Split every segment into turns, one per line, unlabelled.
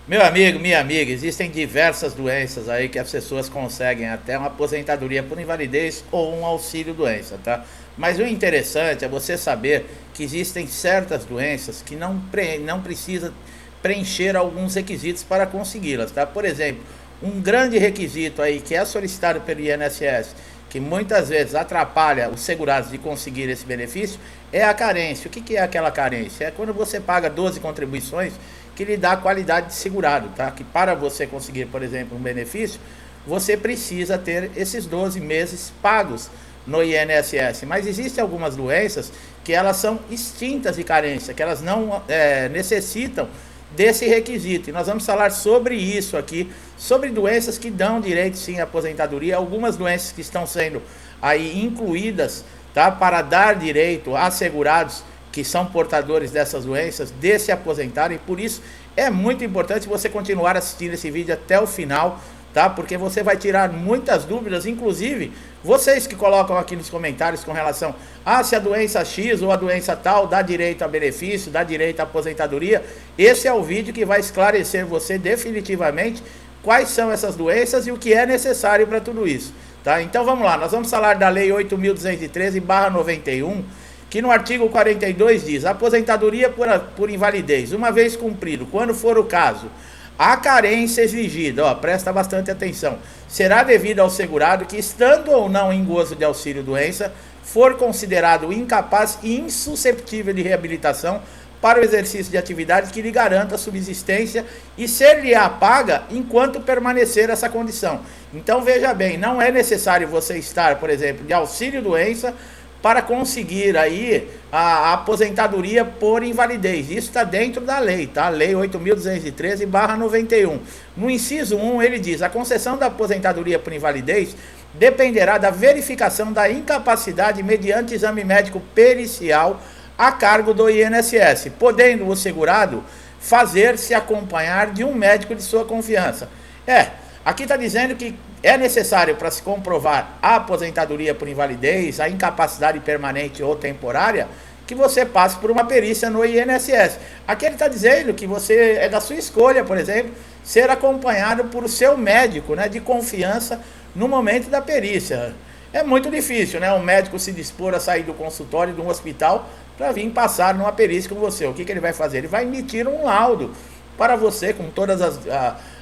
Meu amigo, minha amiga, existem diversas doenças aí que as pessoas conseguem até uma aposentadoria por invalidez ou um auxílio doença, tá? Mas o interessante é você saber que existem certas doenças que não precisa preencher alguns requisitos para consegui-las, tá? Por exemplo, um grande requisito aí que é solicitado pelo INSS, que muitas vezes atrapalha os segurados de conseguir esse benefício, é a carência. O que é aquela carência? É quando você paga 12 contribuições que lhe dá qualidade de segurado, tá? Que para você conseguir, por exemplo, um benefício, você precisa ter esses 12 meses pagos no INSS. Mas existem algumas doenças que elas são extintas de carência, que elas não necessitam desse requisito. E nós vamos falar sobre isso aqui, sobre doenças que dão direito sim à aposentadoria, algumas doenças que estão sendo aí incluídas, tá, para dar direito a segurados que são portadores dessas doenças de se aposentarem. Por isso é muito importante você continuar assistindo esse vídeo até o final, tá? Porque você vai tirar muitas dúvidas, inclusive vocês que colocam aqui nos comentários com relação a se a doença X ou a doença tal dá direito a benefício, dá direito à aposentadoria. Esse é o vídeo que vai esclarecer você definitivamente quais são essas doenças e o que é necessário para tudo isso, tá? Então vamos lá, nós vamos falar da Lei 8.213/91, que no artigo 42 diz: aposentadoria por invalidez, uma vez cumprido, quando for o caso, a carência exigida, ó, presta bastante atenção, será devida ao segurado que, estando ou não em gozo de auxílio-doença, for considerado incapaz e insusceptível de reabilitação para o exercício de atividade que lhe garanta a subsistência e ser-lhe-á paga enquanto permanecer essa condição. Então veja bem, não é necessário você estar, por exemplo, de auxílio-doença para conseguir aí a aposentadoria por invalidez. Isso está dentro da lei, tá? Lei 8.213/91. No inciso 1, ele diz: a concessão da aposentadoria por invalidez dependerá da verificação da incapacidade mediante exame médico pericial a cargo do INSS, podendo o segurado fazer-se acompanhar de um médico de sua confiança. Aqui está dizendo que é necessário, para se comprovar a aposentadoria por invalidez, a incapacidade permanente ou temporária, que você passe por uma perícia no INSS. Aqui ele está dizendo que você é da sua escolha, por exemplo, ser acompanhado por o seu médico, né, de confiança no momento da perícia. É muito difícil, né, um médico se dispor a sair do consultório de um hospital para vir passar numa perícia com você. O que ele vai fazer? Ele vai emitir um laudo para você com todas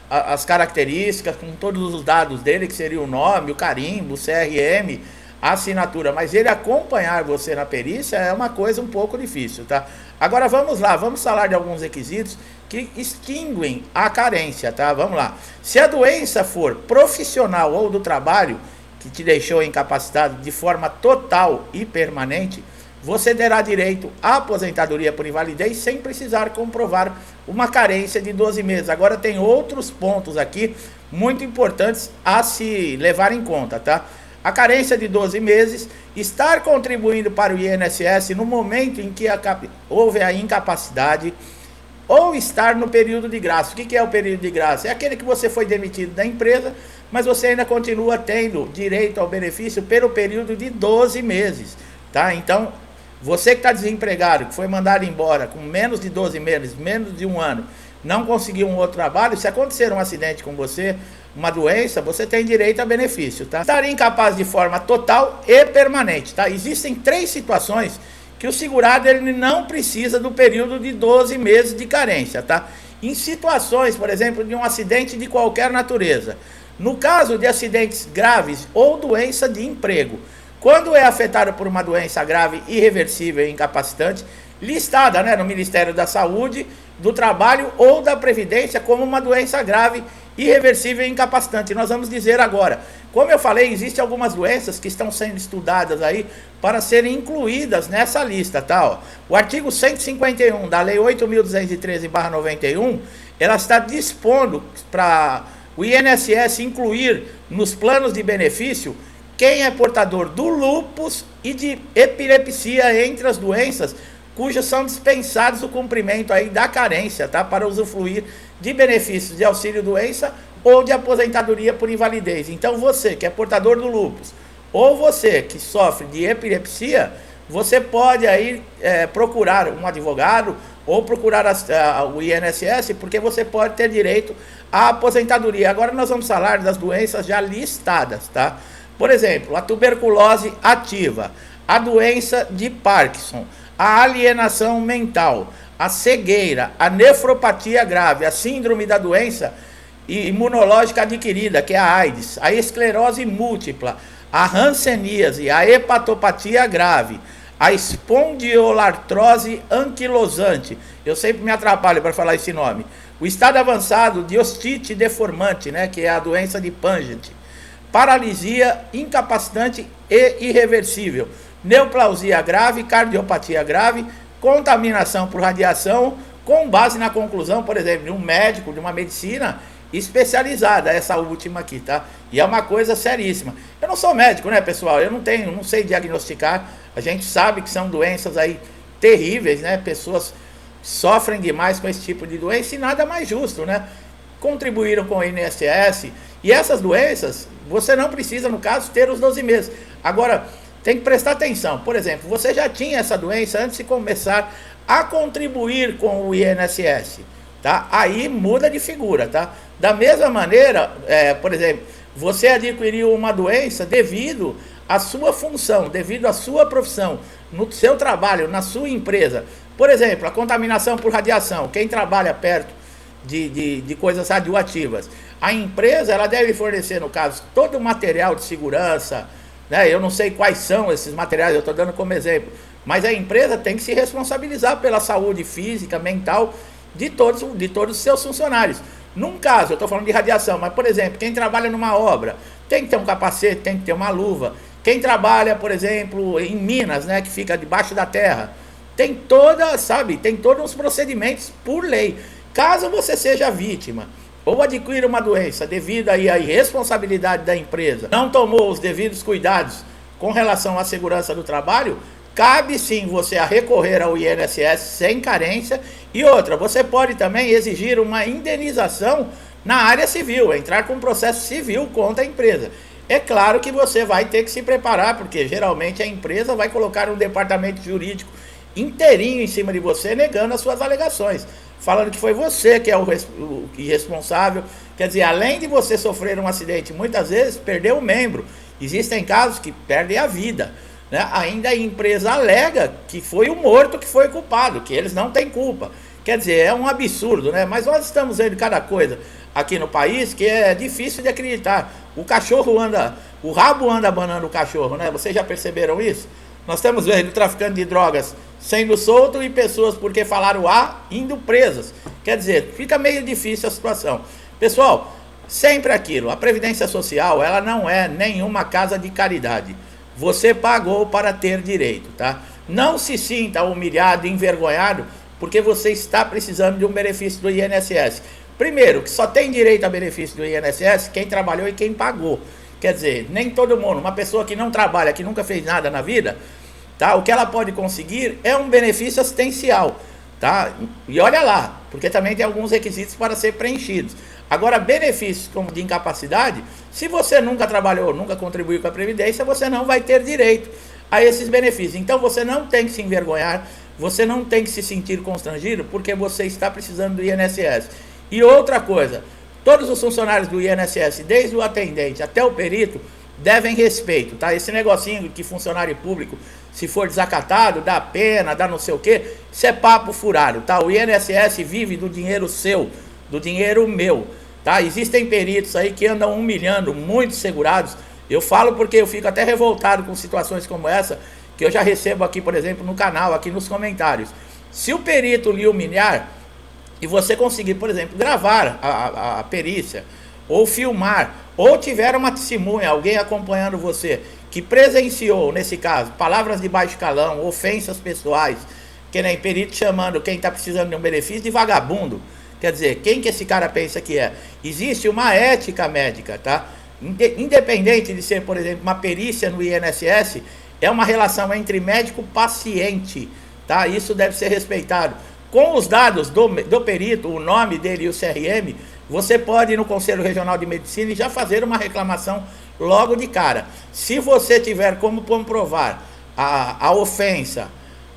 as características, com todos os dados dele, que seria o nome, o carimbo, o CRM, a assinatura. Mas ele acompanhar você na perícia é uma coisa um pouco difícil, tá? Agora vamos lá, vamos falar de alguns requisitos que extinguem a carência, tá? Vamos lá. Se a doença for profissional ou do trabalho, que te deixou incapacitado de forma total e permanente, você terá direito à aposentadoria por invalidez sem precisar comprovar uma carência de 12 meses. Agora tem outros pontos aqui muito importantes a se levar em conta, tá? A carência de 12 meses, estar contribuindo para o INSS no momento em que houve a incapacidade, ou estar no período de graça. O que é o período de graça? É aquele que você foi demitido da empresa, mas você ainda continua tendo direito ao benefício pelo período de 12 meses, tá? Então, você que está desempregado, que foi mandado embora com menos de 12 meses, menos de um ano, não conseguiu um outro trabalho, se acontecer um acidente com você, uma doença, você tem direito a benefício, tá? Estar incapaz de forma total e permanente, tá? Existem 3 situações que o segurado ele não precisa do período de 12 meses de carência, tá? Em situações, por exemplo, de um acidente de qualquer natureza, no caso de acidentes graves ou doença de emprego, quando é afetado por uma doença grave, irreversível e incapacitante, listada, né, no Ministério da Saúde, do Trabalho ou da Previdência como uma doença grave, irreversível e incapacitante. Nós vamos dizer agora, como eu falei, existem algumas doenças que estão sendo estudadas aí para serem incluídas nessa lista, tá? Ó, o artigo 151 da Lei 8.213/91, ela está dispondo para o INSS incluir nos planos de benefício quem é portador do lúpus e de epilepsia entre as doenças cujos são dispensados o cumprimento aí da carência, tá? Para usufruir de benefícios de auxílio-doença ou de aposentadoria por invalidez. Então você que é portador do lúpus ou você que sofre de epilepsia, você pode aí procurar um advogado ou procurar o INSS, porque você pode ter direito à aposentadoria. Agora nós vamos falar das doenças já listadas, tá? Por exemplo, a tuberculose ativa, a doença de Parkinson, a alienação mental, a cegueira, a nefropatia grave, a síndrome da doença imunológica adquirida, que é a AIDS, a esclerose múltipla, a hanseníase, a hepatopatia grave, a espondiolartrose anquilosante. Eu sempre me atrapalho para falar esse nome. O estado avançado de ostite deformante, né, que é a doença de Paget. Paralisia incapacitante e irreversível. Neoplausia grave, cardiopatia grave, contaminação por radiação, com base na conclusão, por exemplo, de um médico, de uma medicina especializada, essa última aqui, tá? E é uma coisa seríssima. Eu não sou médico, né, pessoal? Eu não sei diagnosticar. A gente sabe que são doenças aí terríveis, né? Pessoas sofrem demais com esse tipo de doença e nada mais justo, né? Contribuíram com o INSS. E essas doenças, você não precisa, no caso, ter os 12 meses. Agora, tem que prestar atenção. Por exemplo, você já tinha essa doença antes de começar a contribuir com o INSS, tá? Aí muda de figura, tá? Da mesma maneira, por exemplo, você adquiriu uma doença devido à sua função, devido à sua profissão, no seu trabalho, na sua empresa. Por exemplo, a contaminação por radiação. Quem trabalha perto de coisas radioativas, a empresa ela deve fornecer, no caso, todo o material de segurança, né? Eu não sei quais são esses materiais, eu estou dando como exemplo, mas a empresa tem que se responsabilizar pela saúde física, mental de todos os seus funcionários. Num caso, eu estou falando de radiação, mas, por exemplo, quem trabalha numa obra tem que ter um capacete, tem que ter uma luva. Quem trabalha, por exemplo, em Minas, né, que fica debaixo da terra, tem todos os procedimentos por lei. Caso você seja vítima ou adquira uma doença devido aí à irresponsabilidade da empresa, não tomou os devidos cuidados com relação à segurança do trabalho, cabe sim você a recorrer ao INSS sem carência. E outra, você pode também exigir uma indenização na área civil, entrar com um processo civil contra a empresa. É claro que você vai ter que se preparar, porque geralmente a empresa vai colocar um departamento jurídico inteirinho em cima de você, negando as suas alegações, falando que foi você que é o irresponsável. Quer dizer, além de você sofrer um acidente, muitas vezes perdeu um membro. Existem casos que perdem a vida, né? Ainda a empresa alega que foi o morto que foi culpado, que eles não têm culpa. Quer dizer, é um absurdo, né? Mas nós estamos vendo cada coisa aqui no país que é difícil de acreditar. O cachorro anda, o rabo anda abanando o cachorro, né? Vocês já perceberam isso? Nós estamos vendo traficante de drogas sendo solto e pessoas, porque falaram A, indo presas. Quer dizer, fica meio difícil a situação. Pessoal, sempre aquilo, a Previdência Social, ela não é nenhuma casa de caridade. Você pagou para ter direito, tá? Não se sinta humilhado, envergonhado, porque você está precisando de um benefício do INSS. Primeiro, que só tem direito a benefício do INSS quem trabalhou e quem pagou. Quer dizer, nem todo mundo, uma pessoa que não trabalha, que nunca fez nada na vida, tá? O que ela pode conseguir é um benefício assistencial, tá? E olha lá, porque também tem alguns requisitos para ser preenchidos. Agora, benefícios como de incapacidade, se você nunca trabalhou, nunca contribuiu com a Previdência, você não vai ter direito a esses benefícios. Então, você não tem que se envergonhar, você não tem que se sentir constrangido, porque você está precisando do INSS. E outra coisa, todos os funcionários do INSS, desde o atendente até o perito, devem respeito, tá? Esse negocinho que funcionário público, se for desacatado, dá pena, dá não sei o quê, isso é papo furado, tá? O INSS vive do dinheiro seu, do dinheiro meu, tá? Existem peritos aí que andam humilhando muitos segurados. Eu falo porque eu fico até revoltado com situações como essa, que eu já recebo aqui, por exemplo, no canal, aqui nos comentários. Se o perito lhe humilhar e você conseguir, por exemplo, gravar a perícia, ou filmar, ou tiver uma testemunha, alguém acompanhando você, que presenciou, nesse caso, palavras de baixo calão, ofensas pessoais, que nem perito chamando quem está precisando de um benefício de vagabundo. Quer dizer, quem que esse cara pensa que é? Existe uma ética médica, tá? Independente de ser, por exemplo, uma perícia no INSS, é uma relação entre médico e paciente, tá? Isso deve ser respeitado. Com os dados do perito, o nome dele e o CRM, você pode ir no Conselho Regional de Medicina e já fazer uma reclamação logo de cara. Se você tiver como comprovar a ofensa,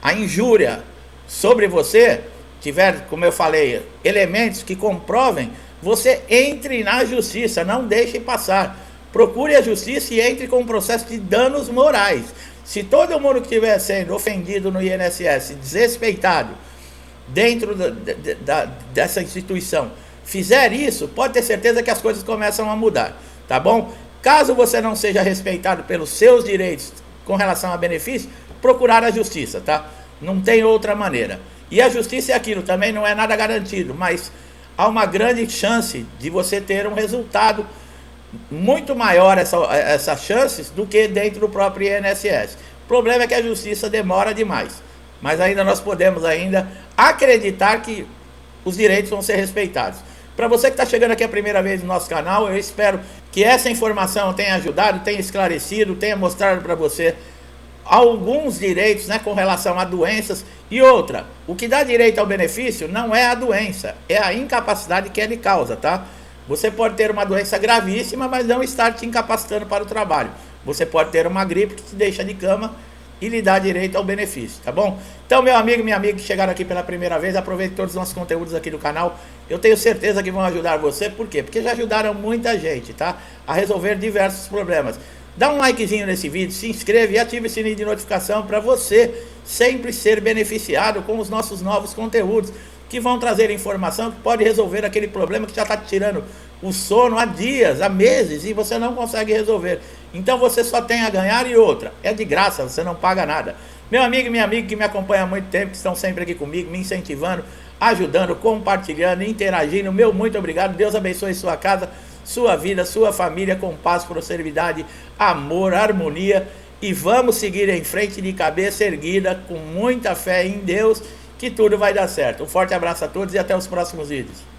a injúria sobre você, tiver, como eu falei, elementos que comprovem, você entre na justiça, não deixe passar. Procure a justiça e entre com um processo de danos morais. Se todo mundo que estiver sendo ofendido no INSS, desrespeitado dentro dessa instituição, fizer isso, pode ter certeza que as coisas começam a mudar, tá bom? Caso você não seja respeitado pelos seus direitos com relação a benefício, procurar a justiça, tá? Não tem outra maneira. E a justiça é aquilo, também não é nada garantido, mas há uma grande chance de você ter um resultado muito maior, essas chances, do que dentro do próprio INSS. O problema é que a justiça demora demais, mas ainda nós podemos ainda acreditar que os direitos vão ser respeitados. Para você que está chegando aqui a primeira vez no nosso canal, eu espero que essa informação tenha ajudado, tenha esclarecido, tenha mostrado para você alguns direitos, né, com relação a doenças. E outra, o que dá direito ao benefício não é a doença, é a incapacidade que ele causa, tá? Você pode ter uma doença gravíssima, mas não estar te incapacitando para o trabalho. Você pode ter uma gripe que te deixa de cama e lhe dá direito ao benefício, tá bom? Então, meu amigo, minha amiga que chegaram aqui pela primeira vez, aproveite todos os nossos conteúdos aqui do canal. Eu tenho certeza que vão ajudar você. Por quê? Porque já ajudaram muita gente, tá? A resolver diversos problemas. Dá um likezinho nesse vídeo, se inscreve e ative o sininho de notificação para você sempre ser beneficiado com os nossos novos conteúdos, que vão trazer informação que pode resolver aquele problema que já está te tirando o sono há dias, há meses, e você não consegue resolver. Então você só tem a ganhar. E outra, é de graça, você não paga nada. Meu amigo e minha amiga que me acompanha há muito tempo, que estão sempre aqui comigo, me incentivando, ajudando, compartilhando, interagindo, meu muito obrigado. Deus abençoe sua casa, sua vida, sua família, com paz, prosperidade, amor, harmonia. E vamos seguir em frente de cabeça erguida, com muita fé em Deus, que tudo vai dar certo. Um forte abraço a todos e até os próximos vídeos.